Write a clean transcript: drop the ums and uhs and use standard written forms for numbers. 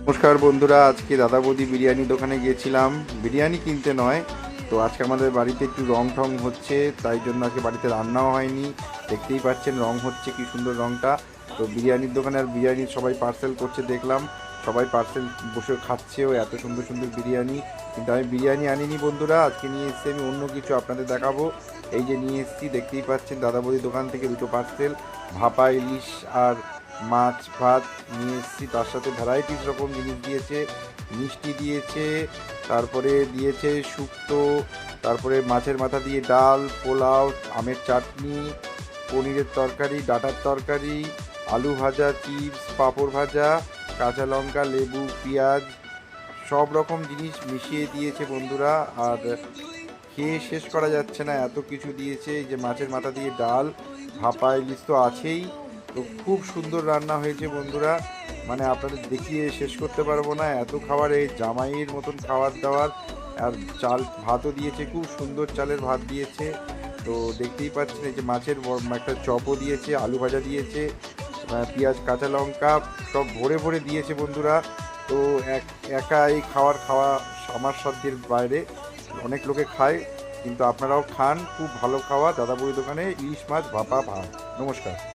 নমস্কার বন্ধুরা, আজকে দাদা বৌদি বিরিয়ানি দোকানে গিয়েছিলাম বিরিয়ানি কিনতে নয়। তো আজকে আমাদের বাড়িতে একটু রং ঠং হচ্ছে, তাই জন্য আজকে বাড়িতে রান্নাও হয়নি। দেখতেই পাচ্ছেন রং হচ্ছে, কি সুন্দর রংটা। তো বিরিয়ানির দোকানে আর বিরিয়ানি সবাই পার্সেল করছে দেখলাম, সবাই পার্সেল বসে খাচ্ছেও এত সুন্দর সুন্দর বিরিয়ানি। কিন্তু আমি বিরিয়ানি আনিনি বন্ধুরা, আজকে নিয়ে এসেছি আমি অন্য কিছু আপনাদের দেখাবো। এই যে নিয়ে এসেছি, দেখতেই পাচ্ছেন দাদা বৌদির দোকান থেকে দুটো পার্সেল ভাপা ইলিশ আর মাছ ভাত নিয়ে এসেছি। তার সাথে ভ্যারাইটিস রকম জিনিস দিয়েছে, মিষ্টি দিয়েছে, তারপরে দিয়েছে শুক্তো, তারপরে মাছের মাথা দিয়ে ডাল, পোলাও, আমের চাটনি, পনিরের তরকারি, ডাঁটার তরকারি, আলু ভাজা, চিপস, পাঁপড় ভাজা, কাঁচা লঙ্কা, লেবু, পেঁয়াজ, সব রকম জিনিস মিশিয়ে দিয়েছে বন্ধুরা। আর খেয়ে শেষ করা যাচ্ছে না, এত কিছু দিয়েছে। এই যে মাছের মাথা দিয়ে ডাল, ভাপা ইলিশ তো আছেই। তো খুব সুন্দর রান্না হয়েছে বন্ধুরা, মানে আপনাদের দেখিয়ে শেষ করতে পারবো না, এত খাবার। এই জামাইয়ের মতন খাবার দাবার। আর চাল ভাতও দিয়েছে, খুব সুন্দর চালের ভাত দিয়েছে। তো দেখতেই পাচ্ছেন এই যে মাছের একটা চপও দিয়েছে, আলু ভাজা দিয়েছে, পেঁয়াজ, কাঁচা লঙ্কা, সব ভরে ভরে দিয়েছে বন্ধুরা। তো একা এই খাওয়া আমার সাধ্যের বাইরে, অনেক লোকে খায়, কিন্তু আপনারাও খান। খুব ভালো খাওয়া দাদা বৌদি দোকানে ইলিশ মাছ ভাপা ভাত। নমস্কার।